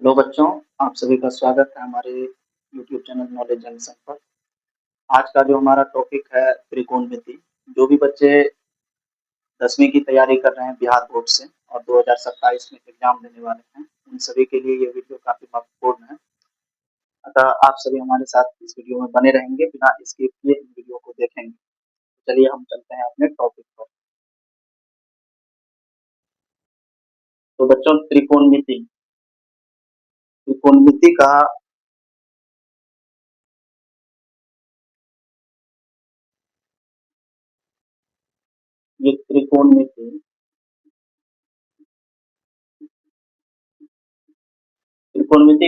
Hello बच्चों, आप सभी का स्वागत है हमारे यूट्यूब चैनल नॉलेज जंक्शन पर। आज का जो हमारा टॉपिक है त्रिकोणमिति। जो भी बच्चे 10वीं की तैयारी कर रहे हैं बिहार बोर्ड से और 2027 में एग्जाम देने वाले हैं, उन सभी के लिए ये वीडियो काफ़ी महत्वपूर्ण है। अतः आप सभी हमारे साथ इस वीडियो में बने रहेंगे, बिना स्किप किए इन वीडियो को देखेंगे। चलिए हम चलते हैं अपने टॉपिक पर। तो बच्चों, त्रिकोणमिति त्रिकोणमिति का ये त्रिकोणमिति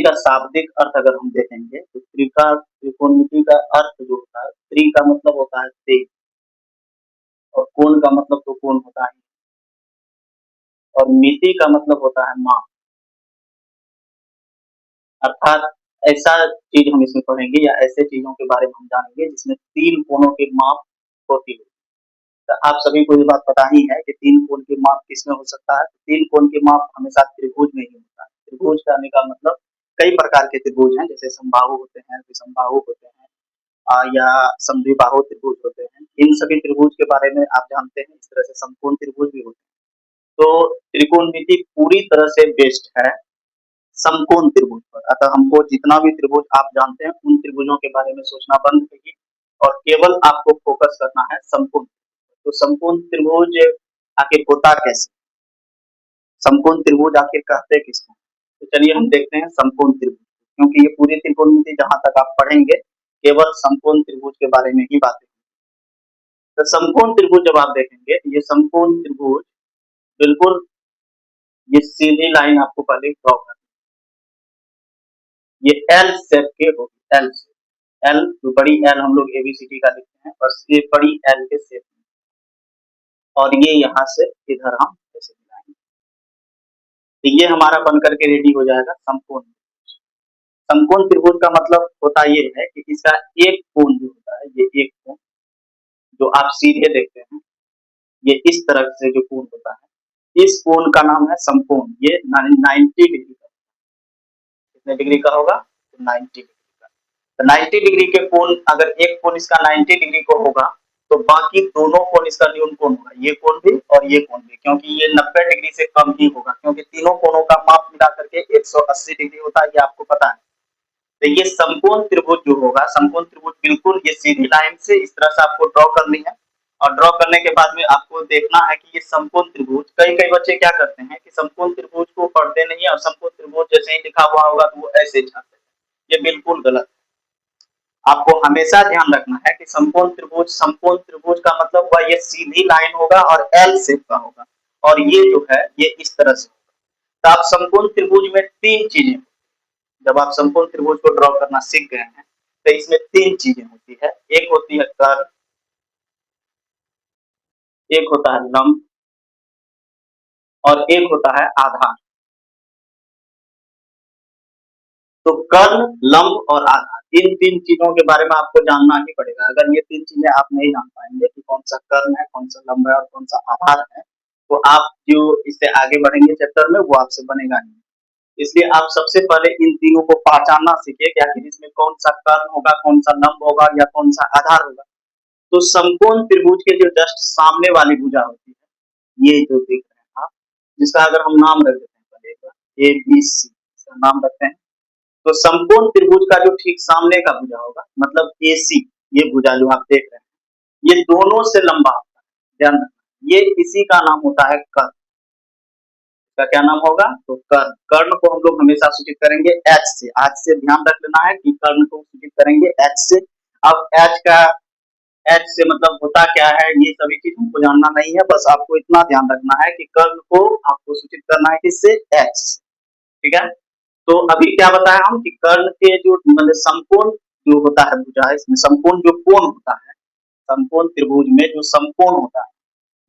का शाब्दिक अर्थ अगर हम देखेंगे तो त्रिकोणमिति का अर्थ जो होता है, त्रि का मतलब होता है तेज और कोण का मतलब तो कोण होता है और मिति का मतलब होता है माप। अर्थात ऐसा चीज हम इसमें पढ़ेंगे या ऐसे चीजों के बारे में हम जानेंगे जिसमें तीन कोणों के माप होती है। तो आप सभी को ये बात पता ही है कि तीन कोण के माप किसमें हो सकता है। तीन कोण के माप हमेशा त्रिभुज में ही होता है। त्रिभुज कहने का मतलब कई प्रकार के त्रिभुज हैं, जैसे समबाहु होते हैं, विषमबाहु होते हैं या समद्विबाहु त्रिभुज होते हैं। इन सभी त्रिभुज के बारे में आप जानते हैं। इस तरह से समकोण त्रिभुज भी होते हैं। तो त्रिकोणमिति पूरी तरह से बेस्ड है समकोण त्रिभुज पर। अतः हमको जितना भी त्रिभुज आप जानते हैं उन त्रिभुजों के बारे में सोचना बंद करिए और केवल आपको फोकस करना है समकोण। तो समकोण त्रिभुज आखिर होता कैसे, समकोण त्रिभुज आखिर कहते किसको। तो चलिए हम देखते हैं समकोण त्रिभुज, क्योंकि ये पूरी त्रिकोणमिति जहां तक आप पढ़ेंगे केवल समकोण त्रिभुज के बारे में ही बातें। तो समकोण त्रिभुज जब आप देखेंगे, ये समकोण त्रिभुज बिल्कुल ये सीधी लाइन आपको पहले ड्रॉ करनी है। ये एल शेप के होगी, एल एल जो बड़ी एल हम लोग एबीसीडी का लिखते हैं, बस ये बड़ी एल के शेप में और ये यहाँ से इधर हम ऐसे मिलाएंगे। तो ये हमारा बन करके रेडी हो जाएगा समकोण। समकोण त्रिभुज का मतलब होता ये है कि इसका एक कोण जो होता है, ये एक कोण जो आप सीधे देखते हैं, ये इस तरह से जो कोण होता है, इस कोण का नाम है समकोण। ये 90 डिग्री का, कितने डिग्री का होगा? 90 डिग्री का। तो 90 डिग्री के कोण, अगर एक कोण इसका 90 डिग्री को होगा तो बाकी दोनों कोण इसका न्यून कोण होगा, ये कोण भी और ये कोण भी, क्योंकि ये 90 डिग्री से कम ही होगा, क्योंकि तीनों कोणों का माप मिला करके 180 डिग्री होता है, ये आपको पता है। तो ये समकोण त्रिभुज जो होगा, समकोण त्रिभुज बिल्कुल ये सीधी लाइन से इस तरह से आपको ड्रॉ करनी है और ड्रॉ करने के बाद में आपको देखना है कि ये समकोण त्रिभुज, कई बच्चे क्या करते हैं कि समकोण त्रिभुज को पढ़ते नहीं है और समकोण त्रिभुज जैसे ही लिखा हुआ होगा तो वो ऐसे छापते हैं। ये बिल्कुल गलत है। आपको हमेशा ध्यान रखना है कि समकोण त्रिभुज का मतलब हुआ ये सीधी लाइन होगा और एल शेप का होगा और ये जो है ये इस तरह से होगा। तो आप समकोण त्रिभुज में तीन चीजें, जब आप समकोण त्रिभुज को ड्रॉ करना सीख गए हैं तो इसमें तीन चीजें होती है। एक होती है कर्ण, एक होता है लंब और एक होता है आधार। तो कर्ण, लंब और आधार, इन तीन चीजों के बारे में आपको जानना ही पड़ेगा। अगर ये तीन चीजें आप नहीं जान पाएंगे कि कौन सा कर्ण है, कौन सा लंब है और कौन सा आधार है, तो आप जो इससे आगे बढ़ेंगे चैप्टर में वो आपसे बनेगा नहीं। इसलिए आप सबसे पहले इन तीनों को पहचानना सीखिए कि आखिर इसमें कौन सा कर्ण होगा, कौन सा लंब होगा या कौन सा आधार होगा। तो समकोण त्रिभुज के जो जस्ट सामने वाली भुजा होती है, ये जो देख रहे हैं आप, जिसका अगर हम नाम रख देते हैं पहले ए बी सी, इसका नाम रखते हैं। तो समकोण त्रिभुज का जो ठीक सामने का भुजा होगा, मतलब AC, ये भुजा जो आप देख रहे हैं, ये दोनों से लंबा होता है, ध्यान रखना। ये इसी का नाम होता है कर्ण। इसका क्या नाम होगा? तो कर्ण। कर्ण को हम लोग हमेशा सूचित करेंगे H से। आज से ध्यान रख लेना है कि कर्ण को सूचित करेंगे H से। अब H से मतलब होता क्या है, ये सभी चीज हमको जानना नहीं है, बस आपको इतना ध्यान रखना है कि कर्ण को आपको सूचित करना है किससे? H। ठीक है। तो अभी क्या बताया हम कि कर्ण के जो मतलब समकोण जो होता है भुजा, इसमें समकोण जो कोण होता है, समकोण त्रिभुज में जो समकोण होता है,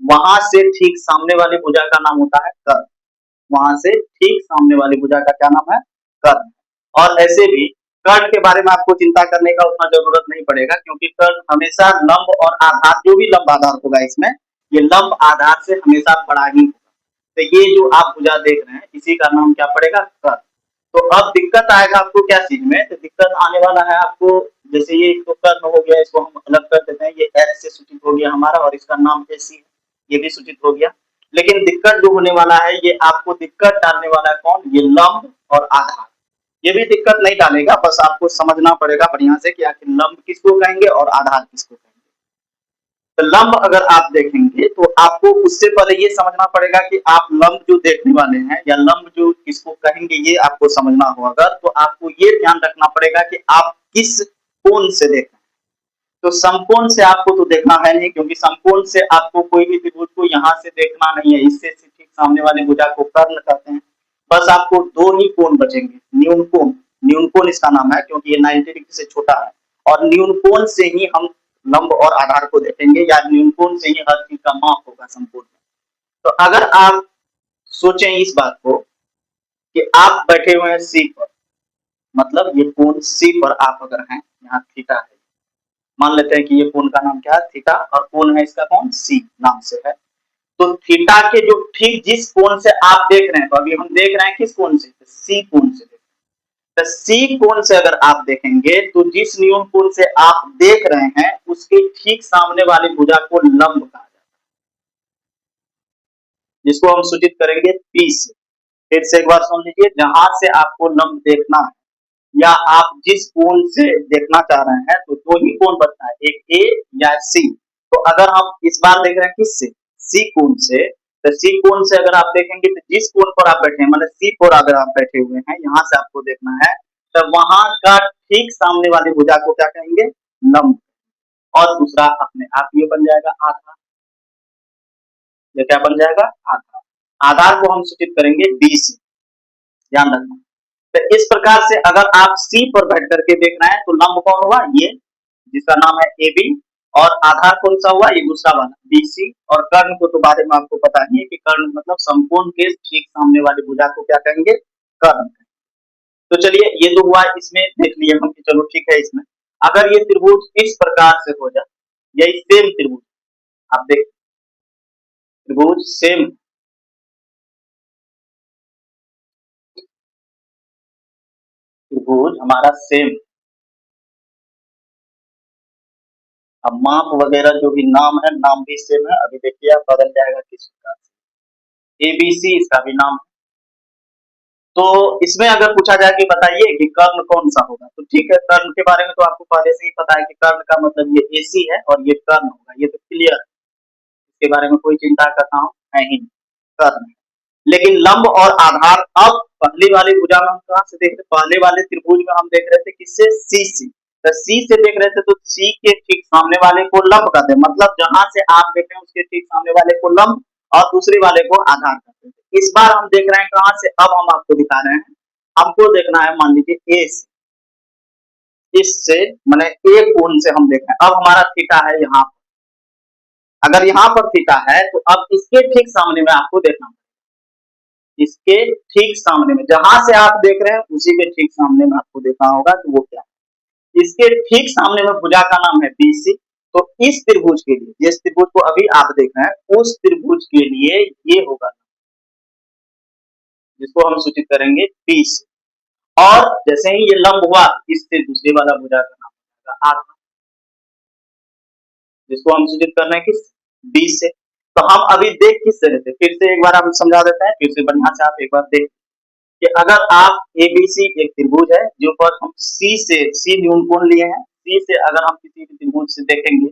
वहां से ठीक सामने वाली भुजा का नाम होता है कर्ण। वहां से ठीक सामने वाली भुजा का क्या नाम है? कर्ण। और ऐसे भी कर्ण के बारे में आपको चिंता करने का उतना जरूरत नहीं पड़ेगा, क्योंकि कर्ण हमेशा लंब और आधार, जो भी लंब आधार होगा इसमें, ये लंब आधार से हमेशा बड़ा ही होगा। तो ये जो आप भुजा देख रहे हैं इसी का नाम क्या पड़ेगा? कर्ण। तो अब दिक्कत आएगा आपको क्या चीज में, तो दिक्कत आने वाला है आपको, जैसे ये तो कर्ण हो गया, इसको हम अलग कर देते हैं, ये एच से सूचित हो गया हमारा और इसका नाम एसी है, ये भी सूचित हो गया। लेकिन दिक्कत जो होने वाला है, ये आपको दिक्कत डालने वाला है कौन, ये लंब और आधार। ये भी दिक्कत नहीं डालेगा, बस आपको समझना पड़ेगा बढ़िया से कि आखिर लंब किसको कहेंगे और आधार किसको कहेंगे। तो लंब अगर आप देखेंगे तो आपको उससे पहले ये समझना पड़ेगा कि आप लंब जो देखने वाले हैं या लंब जो किसको कहेंगे, ये आपको समझना हो अगर, तो आपको ये ध्यान रखना पड़ेगा कि आप किस कोण से देख रहे हैं। तो समकोण से आपको तो देखना है नहीं, क्योंकि समकोण से आपको कोई भी त्रिभुज को यहाँ से देखना नहीं है, इससे ठीक सामने वाले भुजा को कर्ण कहते हैं। बस आपको दो ही कोण बचेंगे, न्यून कोण, न्यून कोण इसका नाम है क्योंकि ये 90 डिग्री से छोटा है, और न्यून कोण से ही हम लंब और आधार को देखेंगे, या न्यून कोण से ही हर चीज का माप होगा समकोण में। तो अगर आप सोचें इस बात को कि आप बैठे हुए हैं सी पर, मतलब ये कोण सी पर आप अगर हैं, यहाँ थीटा है, मान लेते हैं कि ये कोण का नाम क्या है, थीटा, और कोण है इसका कौन, सी नाम से है। तो थीटा के जो ठीक जिस कोण से आप देख रहे हैं, तो अभी हम देख रहे हैं किस कोण से, सी कोण से। तो सी कोण से अगर आप देखेंगे तो जिस न्यून कोण से आप देख रहे हैं उसके ठीक सामने वाली भुजा को लंब कहा जाता है, जिसको हम सूचित करेंगे पी से। फिर से एक बार सुन लीजिए, जहां से आपको लंब देखना है या आप जिस कोण से देखना चाह रहे हैं, तो दो ही कोण बनता है, एक ए या सी। तो अगर हम इस बार देख रहे हैं किससे, सी कोण से, तो सी कोण से अगर आप देखेंगे तो जिस कोण पर आप बैठे हैं, मतलब सी पर अगर आप बैठे हुए हैं, यहाँ से आपको देखना है, तो वहां का ठीक सामने वाली भुजा को क्या कहेंगे, लंब। और दूसरा अपने आप ये बन जाएगा आधार। ये क्या बन जाएगा, आधार। आधार को हम सूचित करेंगे बी से, ध्यान रखना। तो इस प्रकार से अगर आप सी पर बैठ करके देख रहे हैं तो लंब कौन हुआ, ये जिसका नाम है ए बी, और आधार कौन सा हुआ, ये दूसरा वाला बी सी। और कर्ण को तो बारे में आपको पता ही है कि कर्ण मतलब समकोण के ठीक सामने वाली भुजा को क्या कहेंगे, कर्ण। तो चलिए ये तो हुआ, इसमें देख लिए हम कि चलो ठीक है। इसमें अगर ये त्रिभुज इस प्रकार से हो जाए, यही सेम त्रिभुज, आप देख त्रिभुज सेम, त्रिभुज हमारा सेम, अब माप वगैरह जो भी नाम है, नाम भी सेम है। अभी देखिए आप बदल जाएगा किस प्रकार से, एबीसी इसका भी नाम है। तो इसमें अगर पूछा जाए कि बताइए कि कर्ण कौन सा होगा, तो ठीक है, कर्ण के बारे में तो आपको पहले से ही पता है कि कर्ण का मतलब ये एसी है और ये कर्ण होगा, ये तो क्लियर है, इसके बारे में कोई चिंता का काम है ही नहीं, कर्ण। लेकिन लंब और आधार, अब पहली वाली भुजा में हम कहां से देख रहे, पहले वाले त्रिभुज में हम देख रहे थे किससे, सी से। तो सी से देख रहे थे, तो सी के ठीक सामने वाले को लंब कहते हैं, मतलब जहां से आप देख रहे हैं उसके ठीक सामने वाले को लंब और दूसरे वाले को आधार कहते हैं। इस बार हम देख रहे हैं कहां से, अब हम आपको दिखा रहे हैं, हमको देखना है मान लीजिए ए से, इससे मैंने ए कोण से हम देख रहे हैं। अब हमारा थीटा है यहाँ, अगर यहाँ पर थीटा है तो अब इसके ठीक सामने में आपको देखना है, इसके ठीक सामने में, जहां से आप देख रहे हैं उसी के ठीक सामने में आपको देखना होगा कि वो क्या है। इसके ठीक सामने में भुजा का नाम है बीसी। तो इस त्रिभुज के लिए, जिस त्रिभुज को अभी आप देख रहे हैं, उस त्रिभुज के लिए ये होगा, जिसको हम सूचित करेंगे पी से। और जैसे ही ये लंब हुआ, इससे दूसरे वाला भुजा का नाम होगा आर, जिसको हम सूचित कर रहे हैं किस, बी से। तो हम अभी देख किस तरह से, फिर से एक बार हम समझा देते हैं, फिर से बढ़िया से आप एक बार देख कि अगर आप एबीसी एक त्रिभुज है जो पर हम सी से, सी न्यून कोण लिए हैं, सी से अगर हम किसी भी त्रिभुज से देखेंगे,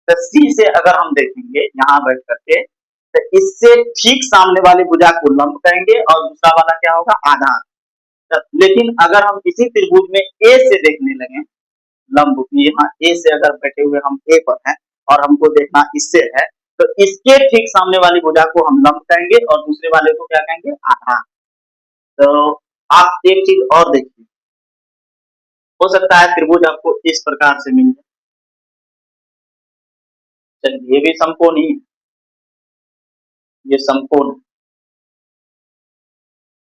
तो सी से अगर हम देखेंगे यहाँ बैठ करके, तो इससे ठीक सामने वाली भुजा को लंब कहेंगे और दूसरा वाला क्या होगा, आधार। लेकिन अगर हम इसी त्रिभुज में ए से देखने लगे, लंब यहाँ ए से अगर बैठे हुए हम ए पर हैं और हमको देखना इससे है, तो इसके ठीक सामने वाली भुजा को हम लंब कहेंगे और दूसरे वाले को क्या कहेंगे, आधार। तो आप एक चीज और देखिए, हो सकता है त्रिभुज आपको इस प्रकार से मिल जाए, चलिए ये भी समकोण ही है, ये समकोण।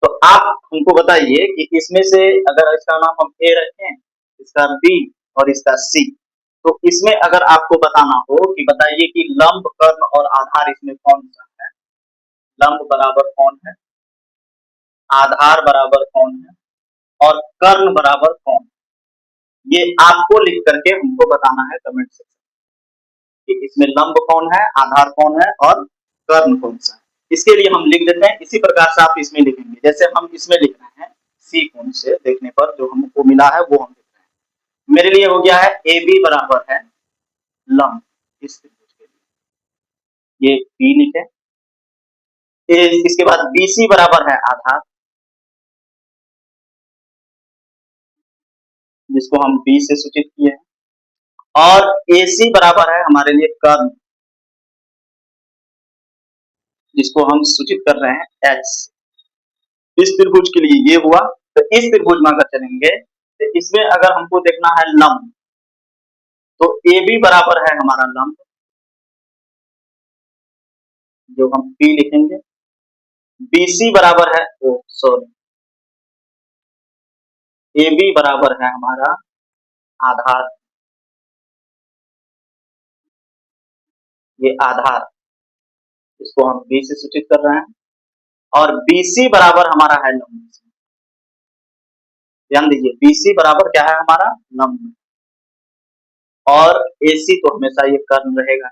तो आप हमको बताइए कि इसमें से अगर इसका नाम हम ए रखें, इसका बी और इसका सी, तो इसमें अगर आपको बताना हो कि बताइए कि लंब, कर्ण और आधार इसमें कौन सा है, लंब बराबर कौन है, आधार बराबर कौन है, और कर्ण बराबर कौन, ये आपको लिख करके हमको बताना है कमेंट सेक्शन कि इसमें लंब कौन है, आधार कौन है और कर्ण कौन सा है। इसके लिए हम लिख देते हैं, इसी प्रकार से आप इसमें लिखेंगे जैसे हम इसमें लिख रहे हैं। सी कोण से देखने पर जो हमको मिला है वो हम लिख रहे हैं। मेरे लिए हो गया है ए बी बराबर है लंब, इस त्रिभुज के लिए ये बी लिखे। इसके बाद बी सी बराबर है आधार, जिसको हम बी से सूचित किए हैं, और ए सी बराबर है हमारे लिए कर्ण, जिसको हम सूचित कर रहे हैं एच। इस त्रिभुज के लिए ये हुआ। तो इस त्रिभुज में अगर चलेंगे तो इसमें अगर हमको देखना है लंब, तो ए बी बराबर है हमारा लंब, जो हम पी लिखेंगे। बी सी बराबर है ओ सॉरी ए बी बराबर है हमारा आधार, ये आधार, इसको हम बी से सूचित कर रहे हैं। और बी सी बराबर हमारा है लंब, ध्यान दीजिए बी सी बराबर क्या है हमारा लंब, और ए सी तो हमेशा ये कर्ण रहेगा,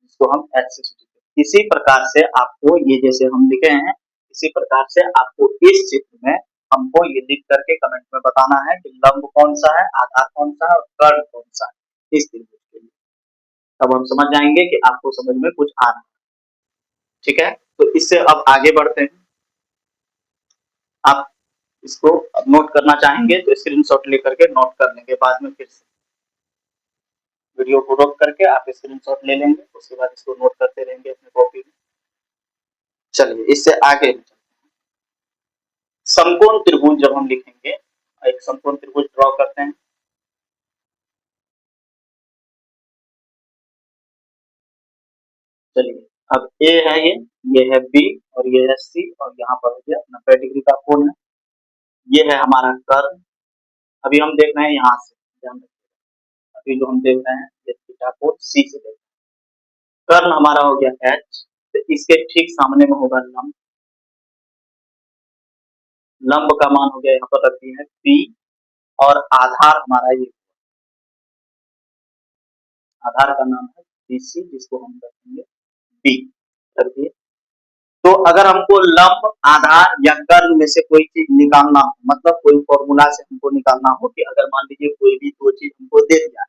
इसको हम एच से सूचित करें। इसी प्रकार से आपको ये जैसे हम लिखे हैं, इसी प्रकार से आपको इस चित्र में हमको ये लिख करके कमेंट में बताना है कि लंब कौन सा है, आधार कौन सा है और कर्ण कौन सा है इस त्रिभुज के लिए। तब हम समझ जाएंगे कि आपको समझ में कुछ आ रहा है। ठीक है, तो इससे अब आगे बढ़ते हैं। आप इसको नोट करना चाहेंगे तो स्क्रीनशॉट लेकर के नोट कर लेंगे, बाद में फिर से वीडियो को रोक करके आप स्क्रीनशॉट ले लेंगे, उसके बाद इसको नोट करते रहेंगे अपने कॉपी में। चलिए इससे आगे समकोण त्रिभुज जब हम लिखेंगे, एक समकोण त्रिभुज ड्रॉ करते हैं। चलिए अब ए है ये है बी और ये है सी, और यहाँ पर हो गया 90 डिग्री का कोण है। ये है हमारा कर्व। अभी हम देख रहे हैं यहाँ से, ध्यान रखिए अभी जो हम देख रहे हैं ये थीटा कोण सी से देख रहे हैं। कर्व हमारा हो गया एच, तो इसके ठीक सामने में होगा लंब। लंब का मान हो गया यहाँ पर रखती है पी, और आधार हमारा ये, आधार का नाम है बीसी, जिसको हम रखेंगे बी, रख दिए। तो अगर हमको लंब, आधार या कर्ण में से कोई चीज निकालना हो, मतलब कोई फॉर्मूला से हमको निकालना हो कि अगर मान लीजिए कोई भी दो चीज हमको दे दिया,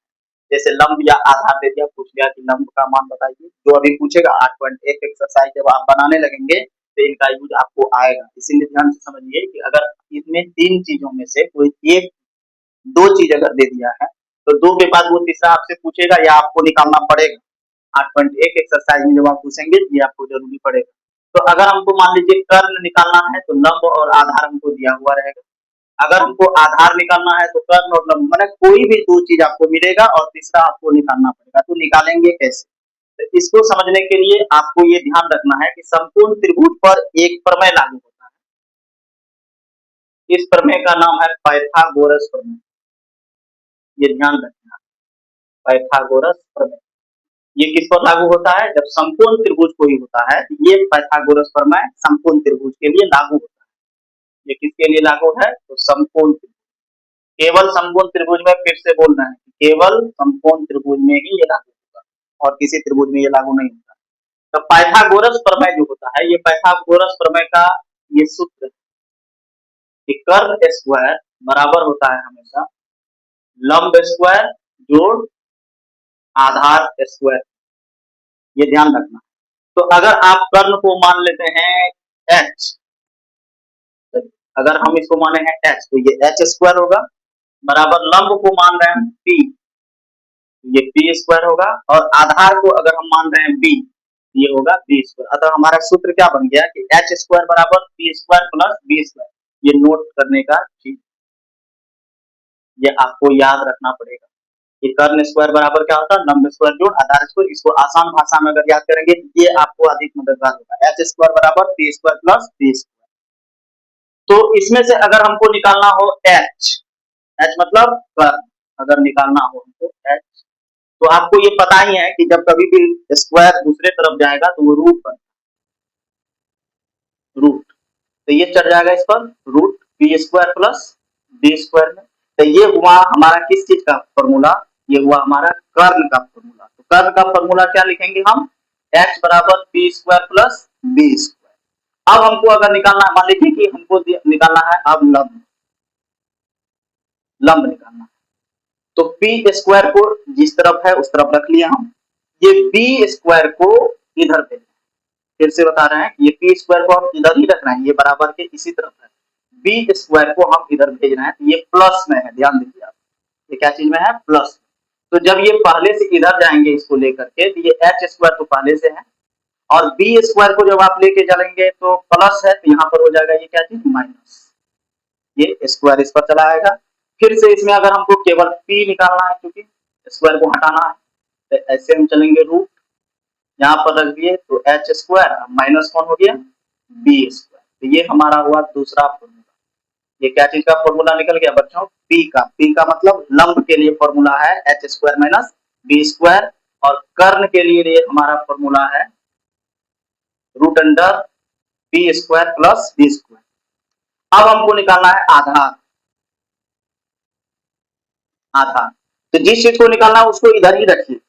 जैसे लंब या आधार दे दिया, पूछ लिया कि लंब का मान बताइए, जो अभी पूछेगा 8.1 एक्सरसाइज जब आप बनाने लगेंगे तो इनका यूज आपको आएगा। इसीलिए ध्यान से समझिए कि अगर इसमें तीन चीजों में से कोई एक, दो चीज अगर दे दिया है तो दो के बाद वो तीसरा आपसे पूछेगा या आपको निकालना पड़ेगा। 8.1 एक्सरसाइज में जब आप पूछेंगे ये आपको जरूरी पड़ेगा। तो अगर हमको मान लीजिए कर्ण निकालना है तो लंब और आधार हमको दिया हुआ रहेगा। अगर हमको आधार निकालना है तो कर्ण और लंब, मतलब कोई भी दो चीज आपको मिलेगा और तीसरा आपको निकालना पड़ेगा। तो निकालेंगे कैसे, तो इसको समझने के लिए आपको ये ध्यान रखना है कि संपूर्ण त्रिभुज पर एक प्रमेय लागू होता है। इस प्रमेय का नाम है पाइथागोरस प्रमेय, ये ध्यान रखना। पाइथागोरस प्रमेय ये किस पर लागू होता है, जब समकोण त्रिभुज कोई होता है तो ये पाइथागोरस प्रमेय समकोण त्रिभुज के लिए लागू होता है। ये किसके लिए लागू है, तो समकोण, केवल समकोण त्रिभुज में, फिर से बोल रहे हैं केवल समकोण त्रिभुज में ही ये लागू होगा और किसी त्रिभुज में ये लागू नहीं होता। तो पाइथागोरस प्रमेय जो होता है, ये पाइथागोरस प्रमेय का ये सूत्र कि कर्ण स्क्वायर बराबर होता है हमेशा लंब स्क्वायर जोड़ आधार स्क्वायर, ये ध्यान रखना। तो अगर आप कर्ण को मान लेते हैं एच, अगर हम इसको माने हैं एच तो ये एच स्क्वायर होगा, बराबर लंब को मान रहे हैं पी, ये पी स्क्वायर होगा, और आधार को अगर हम मान रहे हैं बी, ये होगा बी स्क्वायर। अतः हमारा सूत्र क्या बन गया कि एच स्क्वायर बराबर P square plus B square. ये नोट करने का चीज, ये आपको याद रखना पड़ेगा कि कर्ण स्क्वायर बराबर क्या होता है, लंब स्क्वायर जोड़ आधार स्क्वायर। इसको आसान भाषा में अगर याद करेंगे तो ये आपको अधिक मददगार होगा। एच स्क्वायर बराबर P square plus B square. तो इसमें से अगर हमको निकालना हो एच, एच मतलब कर्ण, अगर निकालना हो हमको एच, तो आपको ये पता ही है कि जब कभी भी स्क्वायर दूसरे तरफ जाएगा तो वो रूट बन, रूट तो ये चढ़ जाएगा इस पर root P square plus B square में। तो ये हुआ हमारा किस चीज का फॉर्मूला, ये हुआ हमारा कर्ण का फॉर्मूला। तो कर्ण का फॉर्मूला क्या लिखेंगे हम, x बराबर P square plus B square. अब हमको अगर निकालना है, मान लीजिए कि हमको निकालना है अब लंब, लंब निकालना है। तो पी स्क्वायर को जिस तरफ है उस तरफ रख लिया हम, ये बी स्क्वायर को इधर भेज, फिर से बता रहे हैं, ये पी स्क्वायर को हम इधर ही रख रहे हैं, ये बराबर के इसी तरफ है, बी स्क्वायर को हम इधर भेज रहे हैं, तो ये प्लस में है, ध्यान दीजिए आप, ये क्या चीज में है, प्लस। तो जब ये पहले से इधर जाएंगे इसको लेकर के, तो ये एच स्क्वायर तो पहले से है, और बी स्क्वायर को जब आप लेके चलेंगे तो प्लस है, तो यहाँ पर हो जाएगा ये क्या चीज, माइनस, ये स्क्वायर इस पर चला आएगा। फिर से इसमें अगर हमको केवल पी निकालना है, क्योंकि स्क्वायर को हटाना है, तो ऐसे हम चलेंगे, रूट यहाँ पर रख दिए, तो एच स्क्वायर माइनस कौन हो गया, बी स्क्वायर। तो ये हमारा हुआ दूसरा फॉर्मूला। ये क्या चीज का फॉर्मूला निकल गया बच्चों, पी का। पी का मतलब लंब के लिए फॉर्मूला है H square minus B square, और कर्ण के लिए हमारा फॉर्मूला है root under P square plus B square. अब हमको निकालना है आधार, आधार। तो जिस चीज को निकालना है उसको इधर ही रखिए,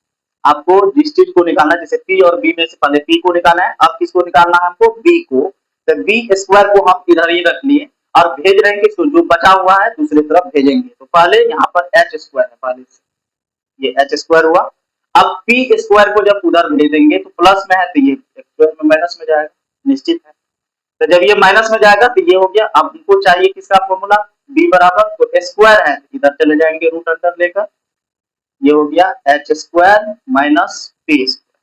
आपको जिस चीज को निकालना है, जैसे पी और बी में से पहले पी को निकालना है, अब किसको निकालना है हमको, बी को। तो बी स्क्वायर को हम इधर ही रख लिए और भेज रहे हैं किसको, जो बचा हुआ है दूसरी तरफ भेजेंगे। तो पहले यहाँ पर एच स्क्वायर है, पहले से ये एच स्क्वायर हुआ। अब पी स्क्वायर को जब उधर भेजेंगे तो प्लस में है, तो ये स्क्वायर में माइनस में जाएगा, निश्चित है। तो जब ये माइनस में जाएगा तो ये हो गया। अब हमको चाहिए किसका फॉर्मूला, बी बराबर, तो स्क्वायर है इधर चले जाएंगे रूट अंडर लेकर, ये हो गया H square minus P square.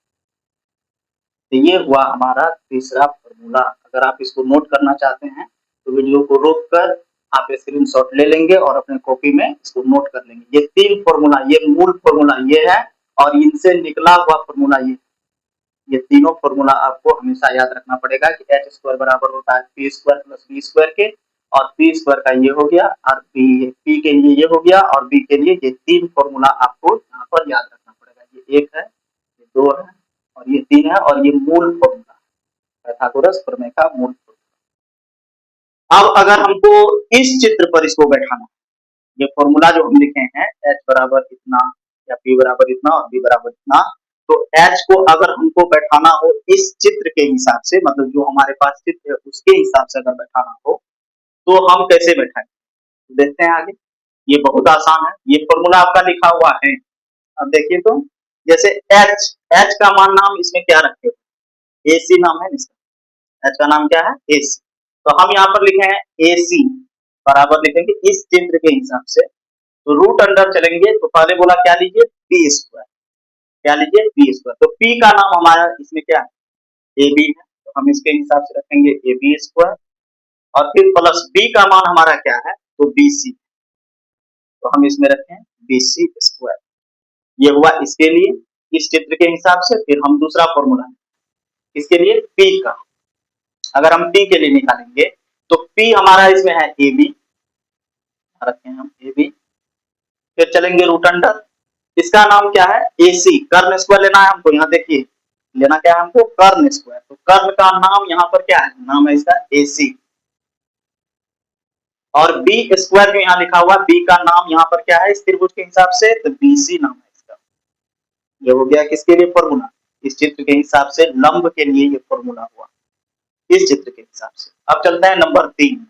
तो ये हुआ हमारा तीसरा फॉर्मूला। अगर आप इसको नोट करना चाहते हैं तो वीडियो को रोक कर आप स्क्रीनशॉट ले लेंगे और अपने कॉपी में इसको नोट कर लेंगे। ये तीन फॉर्मूला, ये मूल फॉर्मूला ये है, और इनसे निकला हुआ फॉर्मूला ये तीनों फॉर्मूला आपको हमेशा याद रखना पड़ेगा कि एच स्क्वायर बराबर होता है P square plus B square के, और पी स्क्वायर का ये हो गया, और पी के लिए ये हो गया, और बी के लिए ये तीन फॉर्मूला आपको यहाँ पर याद रखना पड़ेगा। ये एक है, ये दो है, और ये तीन है, और ये मूल फॉर्मूला, पाइथागोरस प्रमेय का मूल फॉर्मूला। अब अगर हमको इस चित्र पर इसको बैठाना, ये फॉर्मूला जो हम लिखे हैं एच बराबर इतना या पी बराबर इतना और बी बराबर इतना, तो एच को अगर हमको बैठाना हो इस चित्र के हिसाब से, मतलब जो हमारे पास चित्र है उसके हिसाब से अगर बैठाना हो, तो हम कैसे बैठाएंगे, देखते हैं आगे। ये बहुत आसान है, ये फॉर्मूला आपका लिखा हुआ है। अब देखिए तो, जैसे एच, एच का मान नाम इसमें क्या रखे, एसी नाम है इसका, एच का नाम क्या है, एसी। तो हम यहाँ पर लिखे हैं एसी बराबर लिखेंगे इस चित्र के हिसाब से, तो रूट अंडर चलेंगे, तो पहले बोला क्या लीजिए, पी स्क्वायर, क्या लीजिए, पी स्क्वायर। तो पी का नाम हमारा इसमें क्या है, ए बी है, तो हम इसके हिसाब से रखेंगे ए बी स्क्वायर, और फिर प्लस बी का मान हमारा क्या है, तो बी सी, तो हम इसमें रखें बी सी स्क्वायर। ये हुआ इसके लिए, इस चित्र के हिसाब से। फिर हम दूसरा फॉर्मूला इसके लिए पी का, अगर हम पी के लिए निकालेंगे तो पी हमारा इसमें है ए बी, रखें हम ए बी, फिर चलेंगे रूट अंडर, इसका नाम क्या है, एसी, कर्ण स्क्वायर लेना है हमको, यहाँ देखिए लेना क्या है हमको, कर्ण स्क्वायर। तो कर्ण का नाम यहाँ पर क्या है, नाम है इसका एसी, और बी स्क्वायर जो यहाँ लिखा हुआ, बी का नाम यहाँ पर क्या है इस त्रिभुज के हिसाब से, तो बीसी नाम है इसका। ये हो गया किसके लिए फॉर्मूला, इस चित्र के हिसाब से लंब के लिए ये फॉर्मूला हुआ इस चित्र के हिसाब से। अब चलते हैं नंबर 3,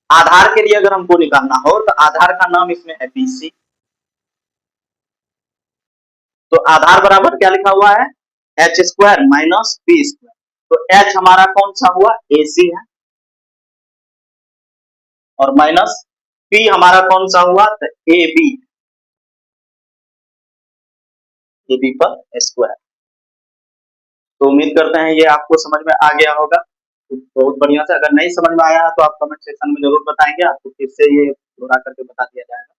आधार के लिए अगर हमको निकालना हो तो आधार का नाम इसमें है बीसी। तो आधार बराबर क्या लिखा हुआ है, H square minus B square. तो एच हमारा कौन सा हुआ, एसी है, और माइनस पी हमारा कौन सा हुआ, तो ए बी पर स्क्वायर। तो उम्मीद करते हैं ये आपको समझ में आ गया होगा, तो बहुत बढ़िया से। अगर नहीं समझ में आया तो आप कमेंट सेक्शन में जरूर बताएंगे, आपको फिर से ये दोहरा करके बता दिया जाएगा।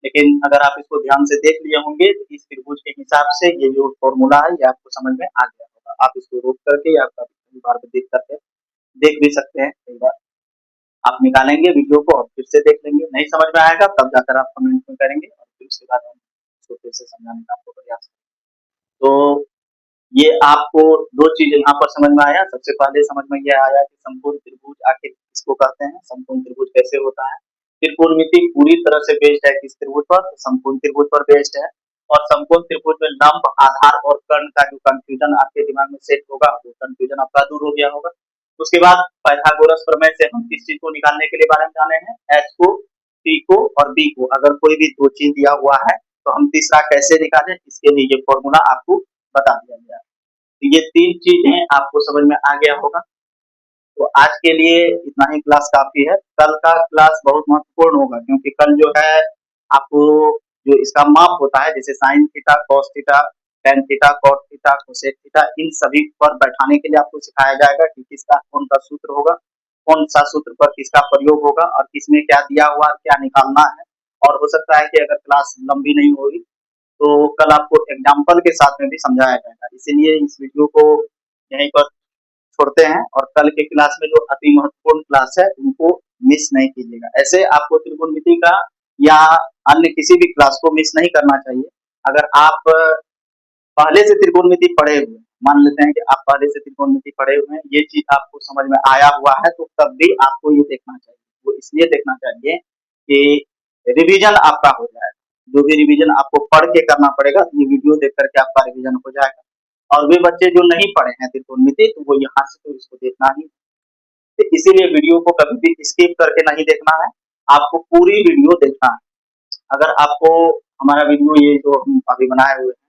लेकिन अगर आप इसको ध्यान से देख लिए होंगे तो इस त्रिभुज के हिसाब से ये जो फॉर्मूला है ये आपको समझ में आ गया होगा। आप इसको रोक करके या कई बार देख करके देख भी सकते हैं, कई बार आप निकालेंगे वीडियो को और फिर से देख लेंगे। नहीं समझ में आएगा तब जाकर आप कमेंट में करेंगे, और फिर उसके बाद हम उसको फिर से समझाने का आपको प्रयास करेंगे। तो ये आपको 2 चीज़ें यहाँ पर समझ में आया। सबसे पहले समझ में ये आया कि समकोण त्रिभुज आखिर किसको कहते हैं, समकोण त्रिभुज कैसे होता है। त्रिकोणमिति पूरी तरह से बेस्ड है किस त्रिभुज पर? तो समकोण त्रिभुज पर बेस्ड है। और समकोण त्रिभुज में लंब, आधार और कर्ण का जो कन्फ्यूजन आपके दिमाग में सेट होगा, वो कन्फ्यूजन आपका दूर हो गया होगा। उसके बाद पाइथागोरस प्रमेय से हम किस चीज़ को निकालने के लिए बारे में जाने हैं? एच को, पी को और बी को। अगर कोई भी 2 चीज़ दिया हुआ है, तो हम तीसरा कैसे निकालें, इसके लिए ये फॉर्मूला आपको बता दिया गया है। तो ये 3 चीज़ें आपको समझ में आ गया होगा। तो आज के लिए इतना ही क्लास काफ़ी है। कल का क्लास बहुत महत्वपूर्ण होगा, क्योंकि कल जो है आपको जो इसका माप होता है, जैसे sine theta, cos theta, tan theta, cot theta, cosec theta, इन सभी पर बैठाने के लिए आपको सिखाया जाएगा कि किसका कौन-सा सूत्र होगा, कौन-सा सूत्र पर किसका प्रयोग होगा और किसमें क्या दिया हुआ है, क्या निकालना है। और हो सकता है कि अगर क्लास लंबी नहीं होगी, तो कल आपको एग्जाम्पल के साथ में भी समझाया जाएगा। इसीलिए इस वीडियो को यहीं पर छोड़ते हैं और कल के क्लास में जो अति महत्वपूर्ण क्लास है, उनको मिस नहीं कीजिएगा। ऐसे आपको त्रिकोणमिति का या अन्य किसी भी क्लास को मिस नहीं करना चाहिए। अगर आप पहले से त्रिकोणमिति पढ़े हुए हैं, मान लेते हैं कि आप पहले से त्रिकोणमिति पढ़े हुए हैं, ये चीज़ आपको समझ में आया हुआ है, तो तब भी आपको ये देखना चाहिए। वो इसलिए देखना चाहिए कि रिवीजन आपका हो जाएगा। जो भी रिवीजन आपको पढ़ के करना पड़ेगा, ये वीडियो देख कर के आपका रिवीजन हो जाएगा। और वे बच्चे जो नहीं पढ़े हैं त्रिकोणमिति, तो वो यहाँ से तो इसको देखना ही। तो इसीलिए वीडियो को कभी भी स्किप करके नहीं देखना है, आपको पूरी वीडियो देखना है। अगर आपको हमारा वीडियो ये जो हम अभी बनाए हुए हैं,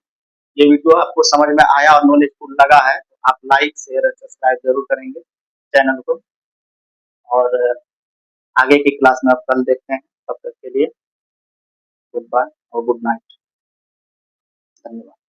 ये वीडियो आपको समझ में आया और नॉलेजफुल लगा है, तो आप लाइक, शेयर और सब्सक्राइब ज़रूर करेंगे चैनल को। और आगे की क्लास में अब कल देखते हैं। तब तक के लिए गुड बाय और गुड नाइट। धन्यवाद।